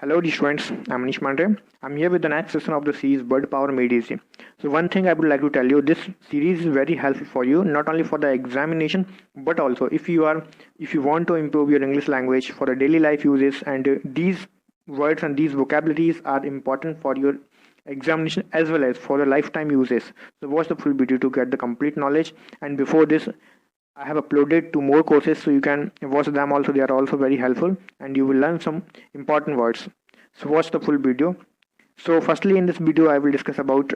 Hello, dear students. I'm Manish Mandre. I'm here with the next session of the series Word Power Made Easy. So, one thing I would like to tell you: this series is very helpful for you, not only for the examination, but also if you want to improve your English language for the daily life uses, and these words and these vocabularies are important for your examination as well as for the lifetime uses. So, watch the full video to get the complete knowledge. And before this, I have uploaded 2 more courses, so you can watch them also. They are also very helpful and you will learn some important words. So watch the full video. So firstly, in this video I will discuss about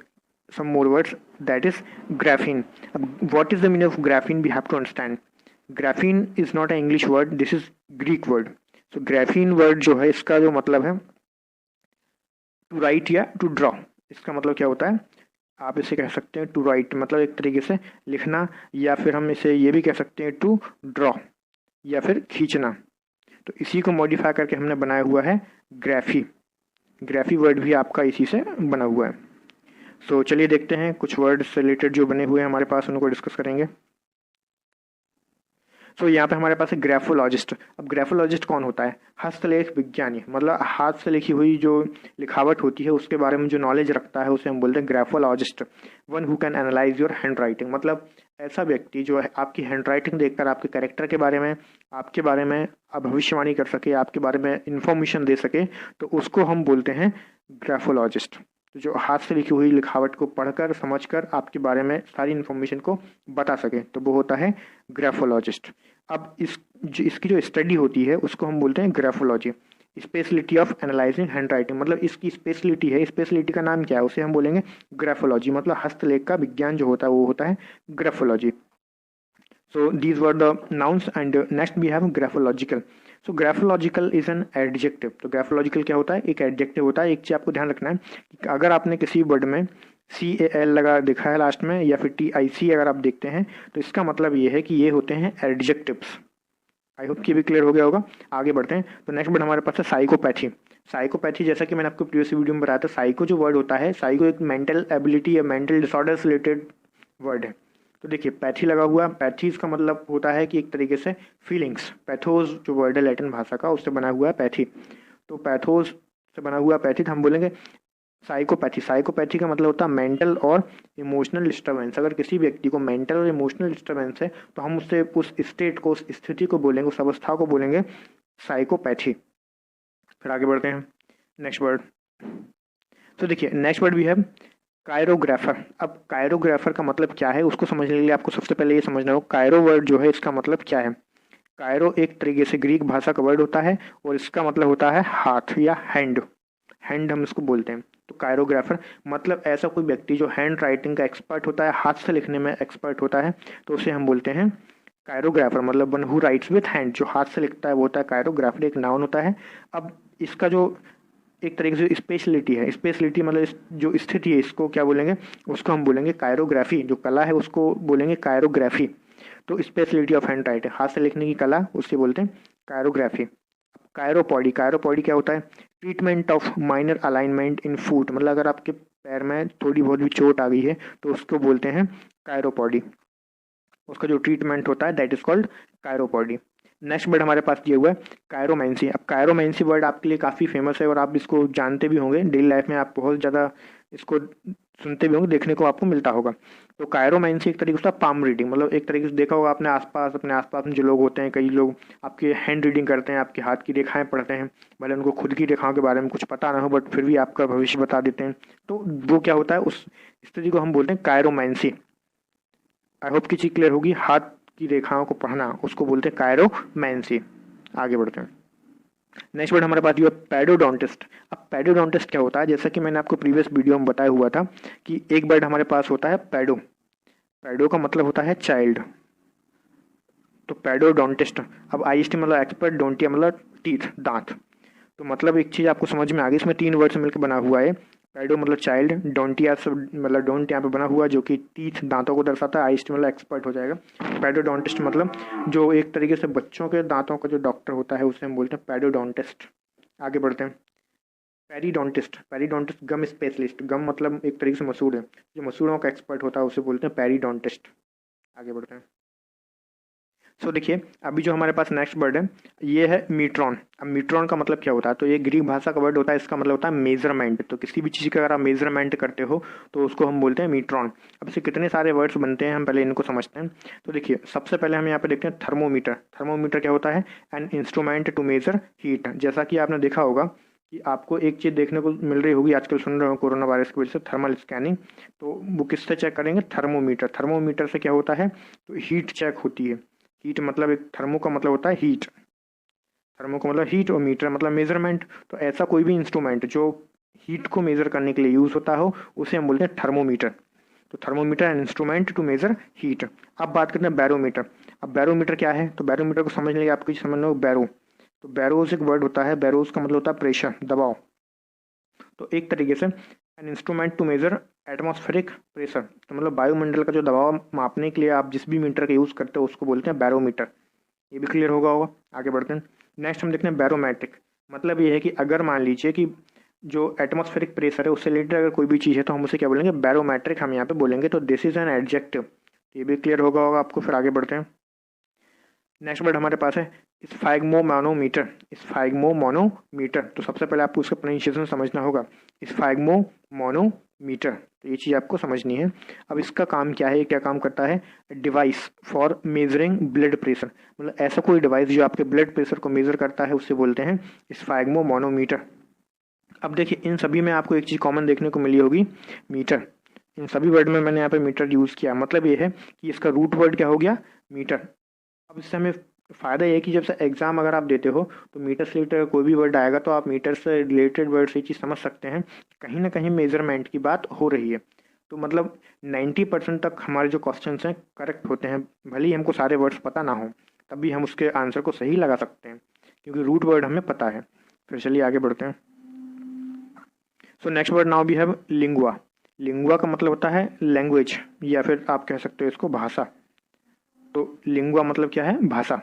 some more words, that is graphene. What is the meaning of graphene? We have to understand. Graphene is not an English word, this is Greek word. So graphene word जो है इसका जो मतलब है to right या to draw. इसका मतलब क्या होता है? आप इसे कह सकते हैं टू राइट, मतलब एक तरीके से लिखना, या फिर हम इसे ये भी कह सकते हैं टू ड्रॉ या फिर खींचना. तो इसी को मॉडिफाई करके हमने बनाया हुआ है ग्राफी. ग्राफी वर्ड भी आपका इसी से बना हुआ है. सो चलिए देखते हैं कुछ वर्ड से रिलेटेड जो बने हुए हैं हमारे पास, उनको डिस्कस करेंगे. सो यहाँ पे हमारे पास है ग्राफोलॉजिस्ट. अब ग्राफोलॉजिस्ट कौन होता है? हस्तलेख विज्ञानी, मतलब हाथ से लिखी हुई जो लिखावट होती है उसके बारे में जो नॉलेज रखता है उसे हम बोलते हैं graphologist. One who can analyse your hand writing, मतलब ऐसा व्यक्ति जो है आपकी हैंड राइटिंग देखकर आपके कैरेक्टर के बारे में, आपके बारे में भविष्यवाणी कर सके, आपके बारे में इंफॉर्मेशन दे सके, तो उसको हम बोलते हैं ग्राफोलॉजिस्ट. तो जो हाथ से लिखी हुई लिखावट को पढ़कर समझकर आपके बारे में सारी इन्फॉर्मेशन को बता सके, तो वो होता है ग्राफोलॉजिस्ट. अब इसकी जो स्टडी होती है उसको हम बोलते हैं graphology. Speciality of analysing hand writing, मतलब इसकी स्पेशलिटी है. स्पेशलिटी का नाम क्या है? उसे हम बोलेंगे ग्राफोलॉजी, मतलब हस्तलेख का विज्ञान जो होता है वो होता है graphology. So these were the nouns and next we have graphological. So graphological is an adjective. तो ग्राफोलॉजिकल क्या होता है? एक एडजेक्टिव होता है. एक चीज आपको ध्यान रखना है कि अगर आपने किसी वर्ड में CAL लगा देखा है लास्ट में, या फिर TIC अगर आप देखते हैं, तो इसका मतलब ये है कि ये होते हैं एडजेक्टिव्स. आई होप कि भी क्लियर हो गया होगा. आगे बढ़ते हैं. तो नेक्स्ट वर्ड हमारे पास है साइकोपैथी. साइकोपैथी, जैसा कि मैंने आपको प्रीवियस वीडियो में बताया था, साइको जो वर्ड होता है, साइको एक मेंटल एबिलिटी या मेंटल डिसऑर्डर से रिलेटेड वर्ड है. तो देखिए पैथी लगा हुआ. पैथीज का मतलब होता है कि एक तरीके से फीलिंग्स. पैथोज जो वर्ड है लैटिन भाषा का, उससे बना हुआ है पैथी. तो पैथोज से बना हुआ पैथी, हम बोलेंगे साइकोपैथी. साइकोपैथी का मतलब होता है मेंटल और इमोशनल डिस्टर्बेंस. अगर किसी व्यक्ति को मेंटल और इमोशनल डिस्टर्बेंस है तो हम उससे उस स्टेट को, उस स्थिति को बोलेंगे, उस अवस्था को बोलेंगे साइकोपैथी. फिर आगे बढ़ते हैं. Next word. तो देखिए नेक्स्ट वर्ड भी है कायरोग्राफर. अब कायरोग्राफर का मतलब क्या है उसको समझने के लिए आपको सबसे पहले ये समझना होगा कायरो वर्ड जो है इसका मतलब क्या है. कायरो एक तरीके से ग्रीक भाषा का वर्ड होता है और इसका मतलब होता है हाथ या हैंड. हैंड हम इसको बोलते हैं. तो कायरोग्राफर मतलब ऐसा कोई व्यक्ति जो हैंड राइटिंग का एक्सपर्ट होता है, हाथ से लिखने में एक्सपर्ट होता है, तो उसे हम बोलते हैं कायरोग्राफर. मतलब one who rights with hand, जो हाथ से लिखता है वो होता है कायरोग्राफर. एक नाउन होता है. अब इसका जो एक तरीके से स्पेशलिटी है, स्पेशलिटी मतलब जो स्थिति है इसको क्या बोलेंगे? उसको हम बोलेंगे कायरोग्राफी. जो कला है उसको बोलेंगे कायरोग्राफी. तो स्पेशलिटी ऑफ हैंड राइटिंग, हाथ से लिखने की कला, उससे बोलते हैं कायरोग्राफी. कायरोपॉडी. कायरोपॉडी क्या होता है? Treatment of minor alignment in foot, मतलब अगर आपके पैर में थोड़ी बहुत भी चोट आ गई है तो उसको बोलते हैं कायरोपॉडी. उसका जो ट्रीटमेंट होता है that is called chiropody. Next word हमारे पास दिया हुआ है कायरोमेंसी. अब कायरोमेंसी वर्ड आपके लिए काफ़ी फेमस है और आप इसको जानते भी होंगे. डेली लाइफ में आप बहुत ज़्यादा इसको सुनते भी होंगे, देखने को आपको मिलता होगा. तो कायरोमेंसी एक तरीके से पाम रीडिंग, मतलब एक तरीके से देखा होगा आपने आसपास, अपने आसपास में जो लोग होते हैं, कई लोग आपके हैंड रीडिंग करते हैं, आपके हाथ की रेखाएं पढ़ते हैं. भले उनको खुद की रेखाओं के बारे में कुछ पता ना हो, बट फिर भी आपका भविष्य बता देते हैं. तो वो क्या होता है? उस स्थिति को हम बोलते हैं कायरोमेंसी. आई होप की चीज क्लियर होगी. हाथ की रेखाओं को पढ़ना उसको बोलते हैं कायरोमेंसी. आगे बढ़ते हैं. नेक्स्ट वर्ड हमारे पास ये पैडोडोंटिस्ट. अब पैडोडोंटिस्ट क्या होता है? जैसा कि मैंने आपको प्रीवियस वीडियो में बताया हुआ था कि एक वर्ड हमारे पास होता है पैडो. पैडो का मतलब होता है चाइल्ड. तो पैडोडोंटिस्ट. अब IST मतलब एक्सपर्ट, डोंटिया मतलब टीथ, दांत. तो मतलब एक चीज़ आपको समझ में आ गई. इसमें 3 वर्ड से मिलकर बना हुआ है. पैडो मतलब चाइल्ड, डोंटिया से मतलब डोंट यहाँ पे बना हुआ जो कि टीथ, दांतों को दर्शाता है. IST मतलब एक्सपर्ट हो जाएगा. पैडोडोंटिस्ट मतलब जो एक तरीके से बच्चों के दांतों का जो डॉक्टर होता है उसे हम बोलते हैं पैडोडोंटिस्ट. आगे बढ़ते हैं. पेरीडोंटिस्ट. पेरीडोंटिस्ट गम स्पेशलिस्ट. गम मतलब एक तरीके से मसूड़ है, जो मसूड़ों का एक्सपर्ट होता है उसे बोलते हैं पेरीडोंटिस्ट. आगे बढ़ते हैं. सो देखिए अभी जो हमारे पास नेक्स्ट वर्ड है ये है मीट्रॉन। अब मीट्रॉन का मतलब क्या होता है, तो ये ग्रीक भाषा का वर्ड होता है, इसका मतलब होता है मेजरमेंट। तो किसी भी चीज़ का अगर आप मेजरमेंट करते हो तो उसको हम बोलते हैं मीट्रॉन। अब इससे कितने सारे वर्ड्स बनते हैं हम पहले इनको समझते हैं। तो देखिए सबसे पहले हम यहाँ पे देखते हैं थर्मोमीटर। थर्मोमीटर क्या होता है, an instrument to measure heat. जैसा कि आपने देखा होगा कि आपको एक चीज़ देखने को मिल रही होगी आजकल, सुन रहे हो कोरोना वायरस की वजह से थर्मल स्कैनिंग, तो वो किससे चेक करेंगे, थर्मोमीटर। थर्मोमीटर से क्या होता है, तो हीट चेक होती है। हीट मतलब एक थर्मो का मतलब होता है हीट, थर्मो का मतलब हीट और मीटर मतलब मेजरमेंट। तो ऐसा कोई भी इंस्ट्रूमेंट जो हीट को मेजर करने के लिए यूज होता हो उसे हम बोलते हैं थर्मोमीटर। तो thermometer an instrument to measure heat. अब बात करते हैं बैरोमीटर। अब बैरोमीटर क्या है, तो बैरोमीटर को समझने के लिए आपको समझ लो बैरो। तो बैरोज एक वर्ड होता है, बैरोज का मतलब होता है प्रेशर, दबाव। तो एक तरीके से an instrument to measure atmospheric pressure, तो मतलब वायुमंडल का जो दबाव मापने के लिए आप जिस भी मीटर का यूज़ करते हो उसको बोलते हैं बैरोमीटर। ये भी क्लियर होगा। आगे बढ़ते हैं। नेक्स्ट हम देखते हैं बैरोमेट्रिक। मतलब ये है कि अगर मान लीजिए कि जो एटमॉस्फेरिक प्रेशर है उससे रिलेटेड अगर कोई भी चीज़ है तो हम उसे क्या बोलेंगे, बैरोमेट्रिक हम यहाँ पे बोलेंगे। तो दिस इज एन एडजेक्टिव। ये भी क्लियर होगा आपको। फिर आगे बढ़ते हैं। नेक्स्ट वर्ड हमारे पास है स्फैग्मोमैनोमीटर। स्फैग्मोमैनोमीटर, तो सबसे पहले आपको उसका प्रोनाउंसिएशन समझना होगा, स्फैग्मोमैनोमीटर। तो ये चीज़ आपको समझनी है। अब इसका काम क्या है, क्या काम करता है, device for measuring blood pressure. मतलब ऐसा कोई डिवाइस जो आपके ब्लड प्रेशर को मेजर करता है उससे बोलते हैं स्फैग्मोमैनोमीटर। अब देखिए इन सभी में आपको एक चीज़ कॉमन देखने को मिली होगी, मीटर। इन सभी वर्ड में मैंने यहाँ पे मीटर यूज़ किया। मतलब ये है कि इसका रूट वर्ड क्या हो गया, मीटर। अब इससे हमें फ़ायदा ये है कि जब से एग्ज़ाम अगर आप देते हो तो मीटर से रिलेटेड कोई भी वर्ड आएगा तो आप मीटर से रिलेटेड वर्ड से ये चीज़ समझ सकते हैं कहीं ना कहीं मेजरमेंट की बात हो रही है। तो मतलब 90% तक हमारे जो क्वेश्चन हैं करेक्ट होते हैं, भले ही हमको सारे वर्ड्स पता ना हो तब भी हम उसके आंसर को सही लगा सकते हैं क्योंकि रूट वर्ड हमें पता है। फिर चलिए आगे बढ़ते हैं। So next word now we have lingua. Lingua का मतलब होता है लैंग्वेज, या फिर आप कह सकते हो इसको भाषा। तो लिंगुआ मतलब क्या है, भाषा।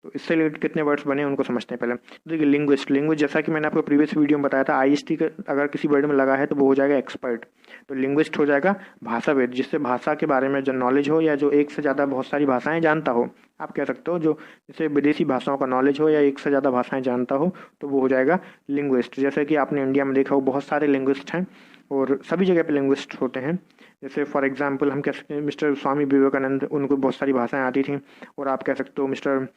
तो इससे रिलेटेड कितने वर्ड्स बने उनको समझते हैं पहले। तो देखिए लिंग्विस्ट, लैंग्वेज जैसा कि मैंने आपको प्रीवियस वीडियो में बताया था, आईएसटी का अगर किसी वर्ड में लगा है तो वो हो जाएगा एक्सपर्ट। तो लिंग्विस्ट हो जाएगा भाषाविद, जिससे भाषा के बारे में जो नॉलेज हो या जो एक से ज़्यादा बहुत सारी भाषाएं जानता हो, आप कह सकते हो जो जैसे विदेशी भाषाओं का नॉलेज हो या एक से ज़्यादा भाषाएं जानता हो तो वो हो जाएगा लिंग्विस्ट। जैसे कि आपने इंडिया में देखा हो बहुत सारे लिंग्विस्ट हैं और सभी जगह पे लिंग्विस्ट होते हैं। जैसे फॉर एग्जांपल हम कह सकते हैं मिस्टर स्वामी विवेकानंद, उनको बहुत सारी भाषाएं आती थी। और आप कह सकते हो मिस्टर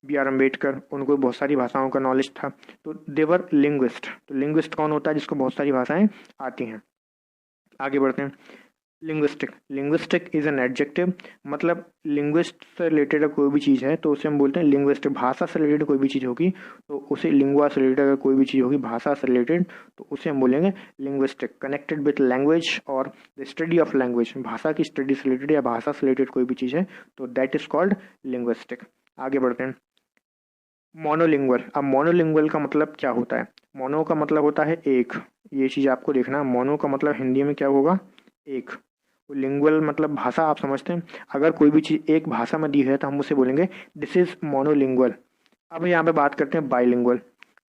B.R. अम्बेडकर, उनको बहुत सारी भाषाओं का नॉलेज था। तो देवर लिंग्विस्ट। तो लिंग्विस्ट कौन होता है, जिसको बहुत सारी भाषाएं आती हैं। आगे बढ़ते हैं। Linguistic, linguistic is an adjective. मतलब लिंग्विस्ट से रिलेटेड कोई भी चीज़ है तो उसे हम बोलते हैं लिंग्विस्टिक। भाषा से रिलेटेड कोई भी चीज़ होगी तो उसे, लिंगुआ से रिलेटेड अगर कोई भी चीज़ होगी भाषा से रिलेटेड तो उसे हम बोलेंगे लिंग्विस्टिक। कनेक्टेड विथ लैंग्वेज और द स्टडी ऑफ लैंग्वेज, भाषा की स्टडी से रिलेटेड या भाषा से रिलेटेड कोई भी चीज़ है तो दैट इज कॉल्ड लिंग्विस्टिक। आगे बढ़ते हैं। मोनोलिंगुअल। अब मोनोलिंगुअल का मतलब क्या होता है, मोनो का मतलब होता है एक, ये चीज़ आपको देखना। मोनो का मतलब हिंदी में क्या होगा, एक। लिंगुअल मतलब भाषा, आप समझते हैं। अगर कोई भी चीज़ एक भाषा में दी है तो हम उसे बोलेंगे दिस इज मोनोलिंगुअल। अब यहाँ पे बात करते हैं बाईलिंगुअल।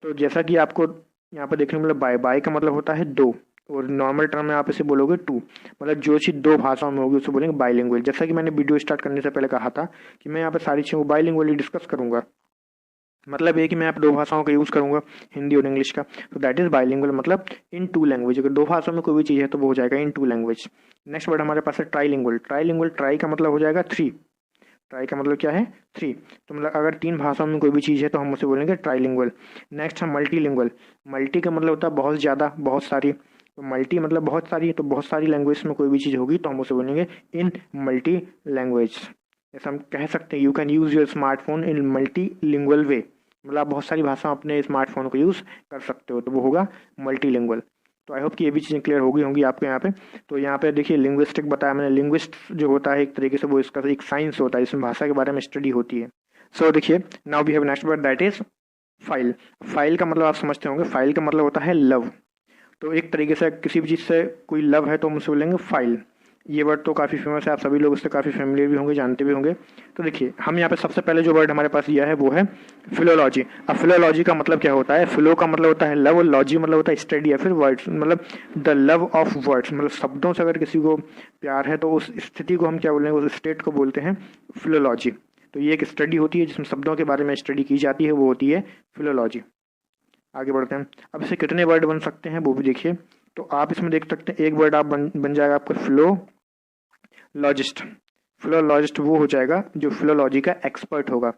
तो जैसा कि आपको यहाँ पे देखने को मिला, बाई का मतलब होता है दो, और नॉर्मल टर्म में आप इसे बोलोगे टू। मतलब जो चीज़ दो भाषाओं में होगी उसे बोलेंगे बाईलिंगुअल। जैसा कि मैंने वीडियो स्टार्ट करने से पहले कहा था कि मैं यहाँ पे सारी चीज़ों को बाईलिंगुअली डिस्कस करूंगा। मतलब ये कि मैं आप दो भाषाओं का यूज़ करूंगा, हिंदी और इंग्लिश का। तो दैट इज बाइलिंगुअल, मतलब इन टू लैंग्वेज। अगर दो भाषाओं में कोई भी चीज़ है तो वो हो जाएगा इन टू लैंग्वेज। नेक्स्ट वर्ड हमारे पास है ट्राइलिंगुअल। ट्राइलिंगुअल, ट्राई का मतलब हो जाएगा थ्री। ट्राई का मतलब क्या है, थ्री। तो मतलब अगर तीन भाषाओं में कोई भी चीज़ है तो हम उसे बोलेंगे ट्राइलिंगुअल। नेक्स्ट है मल्टीलिंगुअल। मल्टी का मतलब होता है बहुत ज़्यादा, बहुत सारी। तो मल्टी मतलब बहुत सारी, तो बहुत सारी लैंग्वेज में कोई भी चीज़ होगी तो हम उसे बोलेंगे इन मल्टी लैंग्वेज। जैसे हम कह सकते हैं you can use your smartphone in multilingual way. मतलब आप बहुत सारी भाषा अपने स्मार्टफोन को यूज़ कर सकते हो तो वो होगा मल्टीलिंगुअल। तो आई होप कि ये भी चीज़ें क्लियर होगी होंगी आपको यहाँ पे। तो यहाँ पे देखिए लिंग्विस्टिक बताया मैंने। लिंग्विस्ट जो होता है एक तरीके से वो इसका एक साइंस होता है, इसमें भाषा के बारे में स्टडी होती है। सो देखिए now we have next word that is file. File का मतलब आप समझते होंगे, फाइल का मतलब होता है लव। तो एक तरीके से किसी भी चीज़ से कोई लव है तो हम उसे बोलेंगे फाइल। ये वर्ड तो काफ़ी फेमस है, आप सभी लोग उससे काफ़ी फेमिलियर भी होंगे, जानते भी होंगे। तो देखिए हम यहाँ पे सबसे पहले जो वर्ड हमारे पास दिया है वो है फिलोलॉजी। अब फिलोलॉजी का मतलब क्या होता है, फिलो का मतलब होता है लव और लॉजी मतलब होता है स्टडी या फिर वर्ड्स, मतलब द लव ऑफ वर्ड्स। मतलब शब्दों से अगर किसी को प्यार है तो उस स्थिति को हम क्या बोलेंगे, उस स्टेट को बोलते हैं फिलोलॉजी। तो ये एक स्टडी होती है जिसमें शब्दों के बारे में स्टडी की जाती है, वो होती है फिलोलॉजी। आगे बढ़ते हैं। अब इससे कितने वर्ड बन सकते हैं वो भी देखिए। तो आप इसमें देख सकते हैं एक वर्ड आप बन जाएगा आपका फिलोलॉजिस्ट। फिलोलॉजिस्ट वो हो जाएगा जो फिलोलॉजी का एक्सपर्ट होगा,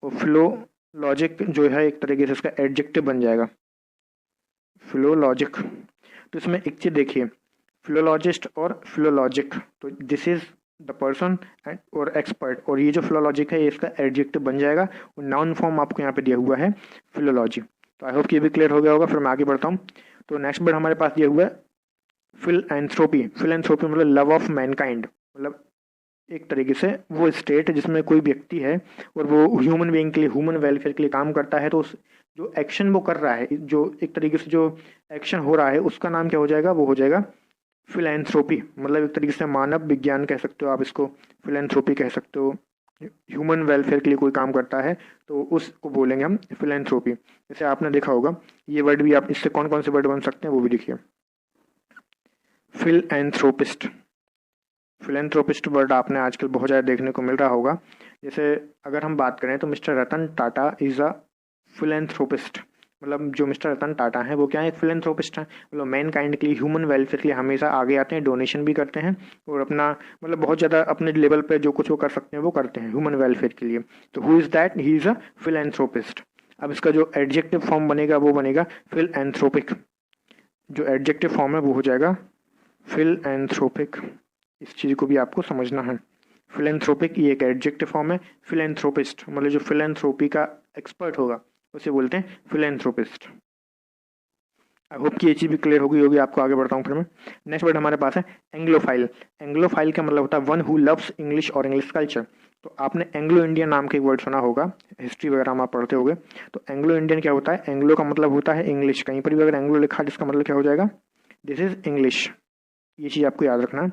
और फिलोलॉजिक जो है एक तरीके से इसका एडजेक्टिव बन जाएगा, फिलोलॉजिक। तो इसमें एक चीज देखिए, फिलोलॉजिस्ट और फिलोलॉजिक, तो this is the person and और एक्सपर्ट, और ये जो फिलोलॉजिक है ये इसका एडजेक्टिव बन जाएगा, और नाउन फॉर्म आपको यहाँ पे दिया हुआ है फिलोलॉजी। तो आई होप कि ये भी क्लियर हो गया होगा। फिर मैं आगे बढ़ता हूँ। तो नेक्स्ट वर्ड हमारे पास दिया हुआ है फिलएंथ्रोपी। फिलएंथ्रोपी मतलब लव ऑफ मैनकाइंड, मतलब एक तरीके से वो स्टेट जिसमें कोई व्यक्ति है और वो ह्यूमन बीइंग के लिए, ह्यूमन वेलफेयर के लिए काम करता है, तो उस जो एक्शन वो कर रहा है, जो एक तरीके से जो एक्शन हो रहा है उसका नाम क्या हो जाएगा, वो हो जाएगा फिलएंथ्रोपी। मतलब एक तरीके से मानव विज्ञान कह सकते हो आप इसको, फिलएंथ्रोपी कह सकते हो। ह्यूमन वेलफेयर के लिए कोई काम करता है तो उसको बोलेंगे हम फिलएंथ्रोपी। जैसे आपने देखा होगा ये वर्ड भी, आप इससे कौन कौन से वर्ड बन सकते हैं वो भी देखिए। फिलएंथ्रोपिस्ट, फिलएंथ्रोपिस्ट वर्ड आपने आजकल बहुत ज़्यादा देखने को मिल रहा होगा। जैसे अगर हम बात करें तो Mister Ratan Tata is a philanthropist, मतलब जो मिस्टर रतन टाटा हैं वो क्या है, एक फिलएंथ्रोपिस्ट हैं। मतलब मैन काइंड के लिए, ह्यूमन वेलफेयर के लिए हमेशा आगे आते हैं, डोनेशन भी करते हैं, और अपना मतलब बहुत ज़्यादा अपने लेवल पे जो कुछ वो कर सकते हैं वो करते हैं ह्यूमन वेलफेयर के लिए। तो who is that, he is a philanthropist. अब इसका जो एडजेक्टिव फॉर्म बनेगा वो बनेगा फिलएंथ्रोपिक। जो एडजेक्टिव फॉर्म है वो हो जाएगा फिलएंथ्रोपिक। इस चीज़ को भी आपको समझना है। फिलएंथ्रोपिक ये एक एडजेक्टिव फॉर्म है। फिलएंथ्रोपिस्ट मतलब जो फिलएंथ्रोपी का एक्सपर्ट होगा उसे बोलते हैं फिलएंथ्रोपिस्ट। आई होप कि ये चीज़ भी क्लियर हो गई होगी आपको। आगे बढ़ता हूँ फिर मैं। नेक्स्ट वर्ड हमारे पास है एंग्लोफाइल। एंग्लोफाइल का मतलब होता है वन हु लव्स इंग्लिश और इंग्लिश कल्चर। तो आपने एंग्लो इंडियन नाम का एक वर्ड सुना होगा, हिस्ट्री वगैरह में आप पढ़ते होंगे। तो एंग्लो इंडियन क्या होता है, एंग्लो का मतलब होता है इंग्लिश। कहीं पर भी अगर एंग्लो लिखा है जिसका मतलब क्या हो जाएगा, दिस इज इंग्लिश। ये चीज़ आपको याद रखना है।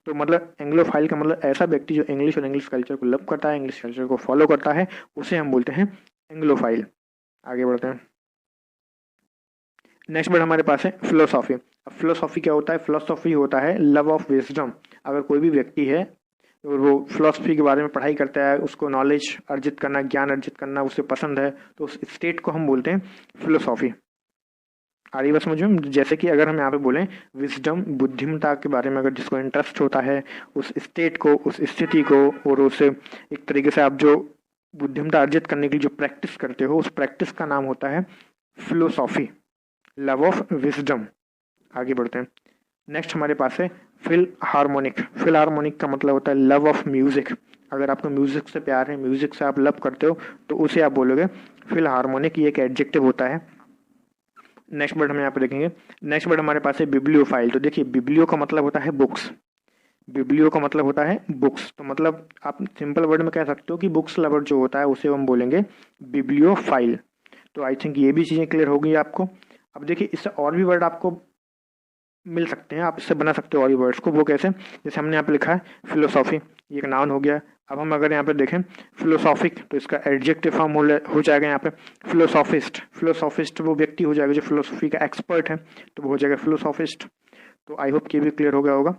तो मतलब एंग्लोफाइल का मतलब ऐसा व्यक्ति जो इंग्लिश और इंग्लिश कल्चर को लव करता है, इंग्लिश कल्चर को फॉलो करता है, उसे हम बोलते हैं एंग्लोफाइल। आगे बढ़ते हैं। नेक्स्ट वर्ड हमारे पास है फिलोसॉफी। अब फिलोसॉफी क्या होता है, फिलोसॉफी होता है लव ऑफ विजडम। अगर कोई भी व्यक्ति है और वो फिलोसफी के बारे में पढ़ाई करता है, उसको नॉलेज अर्जित करना, ज्ञान अर्जित करना उसे पसंद है, तो उस स्टेट को हम बोलते हैं फिलोसॉफी। आ रही बात समझ में। जैसे कि अगर हम यहाँ पे बोलें विजडम, बुद्धिमता के बारे में अगर जिसको इंटरेस्ट होता है, उस स्टेट को, उस स्थिति को, और उसे एक तरीके से आप जो बुद्धिमता अर्जित करने के लिए जो प्रैक्टिस करते हो, उस प्रैक्टिस का नाम होता है फिलोसॉफी, लव ऑफ विजडम। आगे बढ़ते हैं। नेक्स्ट हमारे पास है फिल हार्मोनिक। फिल हार्मोनिक का मतलब होता है लव ऑफ म्यूजिक। अगर आपको म्यूजिक से प्यार है, म्यूजिक से आप लव करते हो, तो उसे आप बोलोगे फिल हार्मोनिक। ये एक एडजेक्टिव होता है। नेक्स्ट वर्ड हम यहाँ पे देखेंगे। नेक्स्ट वर्ड हमारे पास है बिब्लियोफाइल। तो देखिए बिब्लियो का मतलब होता है बुक्स, बिब्लियो का मतलब होता है बुक्स। तो मतलब आप सिंपल वर्ड में कह सकते हो कि बुक्स लवर जो होता है उसे हम बोलेंगे बिब्लियोफाइल। तो आई थिंक ये भी चीज़ें क्लियर हो गई आपको। अब देखिए इससे और भी वर्ड आपको मिल सकते हैं, आप इससे बना सकते हो और भी वर्ड्स को। वो कैसे, जैसे हमने यहाँ पे लिखा है फिलोसॉफी, ये एक नाउन हो गया। अब हम अगर यहाँ पे देखें फिलोसॉफिक, तो इसका एडजेक्टिव फॉर्म हो जाएगा यहाँ पे फिलोसॉफिस्ट। फिलोसॉफिस्ट वो व्यक्ति हो जाएगा जो फिलोसफी का एक्सपर्ट है, तो वो हो जाएगा फिलोसॉफिस्ट। तो आई होप कि भी क्लियर हो गया होगा।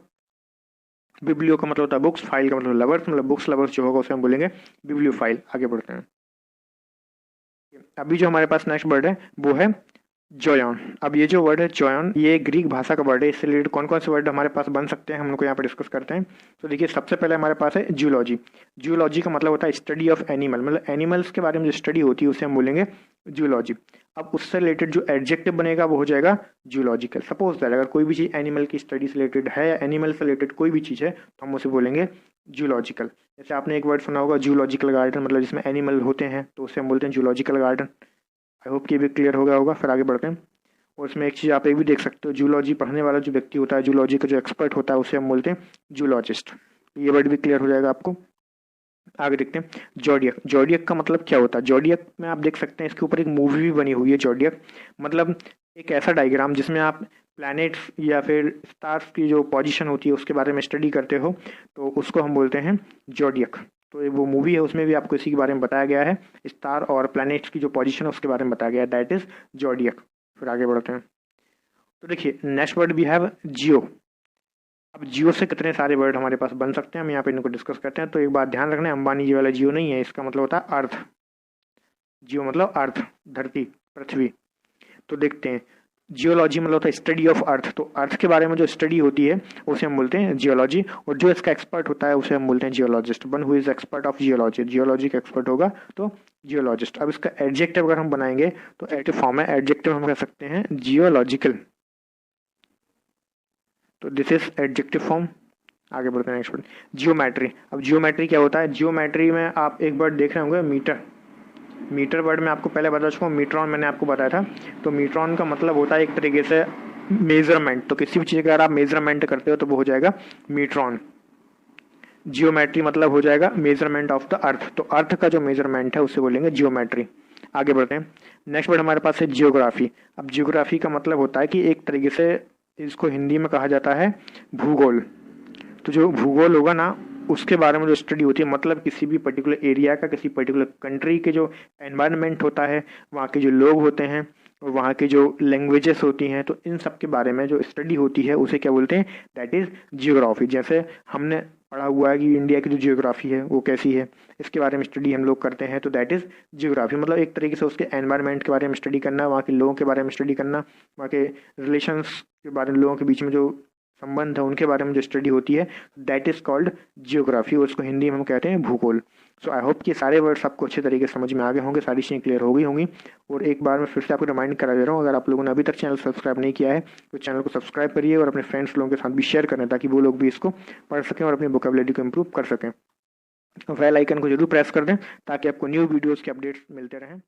बिब्लियो का मतलब होता है बुक्स, फाइल का मतलब लवर्स, मतलब बुक्स लवर्स जो होगा उसे हम बोलेंगे बिब्लियोफाइल। आगे बढ़ते हैं। अभी जो हमारे पास नेक्स्ट वर्ड है वो है जोयन। अब ये जो वर्ड है जोयन, ये ग्रीक भाषा का वर्ड है। इससे रिलेटेड कौन कौन से वर्ड हमारे पास बन सकते हैं हम उनको यहाँ पर डिस्कस करते हैं। तो देखिए सबसे पहले हमारे पास है जूलॉजी। जूलॉजी का मतलब होता है स्टडी ऑफ एनिमल, मतलब एनिमल्स के बारे में जो स्टडी होती है उसे हम बोलेंगे जूलॉजी। अब उससे रिलेटेड जो एडजेक्टिव बनेगा वो हो जाएगा जूलॉजिकल। सपोज दैट अगर कोई भी चीज़ एनिमल की स्टडी से रिलेटेड है या एनिमल से रिलेटेड कोई भी चीज़ है तो हम उसे बोलेंगे जूलॉजिकल। जैसे आपने एक वर्ड सुना होगा जूलॉजिकल गार्डन, मतलब जिसमें एनिमल होते हैं तो उसे हम बोलते हैं जूलॉजिकल गार्डन। आई होप कि भी क्लियर हो गया होगा। फिर आगे बढ़ते हैं। और इसमें एक चीज़ आप एक भी देख सकते हो, जूलॉजी पढ़ने वाला जो व्यक्ति होता है, जूलॉजी का जो एक्सपर्ट होता है उसे हम बोलते हैं जूलॉजिस्ट। ये वर्ड भी क्लियर हो जाएगा आपको। आगे देखते हैं जॉडियक। जॉडियक का मतलब क्या होता है, जॉडियक में आप देख सकते हैं इसके ऊपर एक मूवी भी बनी हुई है जॉडियक। मतलब एक ऐसा डायग्राम जिसमें आप प्लैनेट्स या फिर स्टार्स की जो पोजीशन होती है उसके बारे में स्टडी करते हो, तो उसको हम बोलते हैं जॉडियक। तो वो मूवी है उसमें भी आपको इसी के बारे में बताया गया है, स्टार और प्लैनेट्स की जो पोजीशन है उसके बारे में बताया गया है, दैट इज जॉडियक। फिर आगे बढ़ते हैं। तो देखिए नेक्स्ट वर्ड वी हैव जियो। अब जियो से कितने सारे वर्ड हमारे पास बन सकते हैं, हम यहाँ पे इनको डिस्कस करते हैं। तो एक बात ध्यान रखना है, अंबानी जी वाला जियो नहीं है, इसका मतलब होता है अर्थ। जियो मतलब अर्थ, धरती, पृथ्वी। तो देखते हैं, जियोलॉजी मतलब होता है स्टडी ऑफ अर्थ। तो अर्थ के बारे में जो स्टडी होती है उसे हम बोलते हैं जियोलॉजी, और जो इसका एक्सपर्ट होता है उसे हम बोलते हैं geologist. One who is expert of geology, geology का एक्सपर्ट होगा तो जियोलॉजिस्ट। अब इसका एडजेक्टिव अगर हम बनाएंगे तो एडजेक्टिव फॉर्म है, एडजेक्टिव हम कह सकते हैं जियोलॉजिकल। तो दिस इज एडजेक्टिव फॉर्म। आगे बढ़ते हैं नेक्स्ट वर्ड, जियोमेट्री। अब जियोमेट्री क्या होता है? जियोमेट्री में आप एक वर्ड देख रहे होंगे, मीटर। मीटर वर्ड में आपको पहले बता चुका हूँ, मीट्रॉन मैंने आपको बताया था। तो मीट्रॉन का मतलब होता है एक तरीके से मेजरमेंट। तो किसी भी चीज़ का अगर आप मेजरमेंट करते हो तो वो हो जाएगा मीट्रॉन। जियोमेट्री मतलब हो जाएगा मेजरमेंट ऑफ द अर्थ। तो अर्थ का जो मेजरमेंट है उसे बोलेंगे जियोमेट्री। आगे बढ़ते हैं, नेक्स्ट वर्ड हमारे पास है जियोग्राफी। अब जियोग्राफी का मतलब होता है कि एक तरीके से इसको हिंदी में कहा जाता है भूगोल। तो जो भूगोल होगा ना, उसके बारे में जो स्टडी होती है, मतलब किसी भी पर्टिकुलर एरिया का, किसी पर्टिकुलर कंट्री के जो एनवायरनमेंट होता है, वहाँ के जो लोग होते हैं और वहाँ की जो लैंग्वेजेस होती हैं, तो इन सब के बारे में जो स्टडी होती है उसे क्या बोलते हैं? That is geography. जैसे हमने पढ़ा हुआ है कि इंडिया की जो जियोग्राफी है वो कैसी है, इसके बारे में स्टडी हम लोग करते हैं, तो दैट इज़ जियोग्राफी। मतलब एक तरीके से उसके एनवायरनमेंट के बारे में स्टडी करना, वहाँ के लोगों के बारे में स्टडी करना, वहाँ के रिलेशंस के बारे में, लोगों के बीच में जो संबंध है उनके बारे में जो स्टडी होती है, दैट इज़ कॉल्ड जियोग्राफी, और उसको हिंदी में हम कहते हैं भूगोल। सो आई होप कि सारे वर्ड्स आपको अच्छे तरीके से समझ में आ गए होंगे, सारी चीज़ें क्लियर हो गई होंगी। और एक बार मैं फिर से आपको रिमाइंड करा दे रहा हूँ, अगर आप लोगों ने अभी तक चैनल सब्सक्राइब नहीं किया है तो चैनल को सब्सक्राइब करिए और अपने फ्रेंड्स लोगों के साथ भी शेयर करें, ताकि वो लोग भी इसको पढ़ सकें और अपनी वोकेबुलरी को इम्प्रूव कर सकें। बेल आइकन को जरूर प्रेस कर दें ताकि आपको न्यू वीडियोज़ के अपडेट्स मिलते रहें।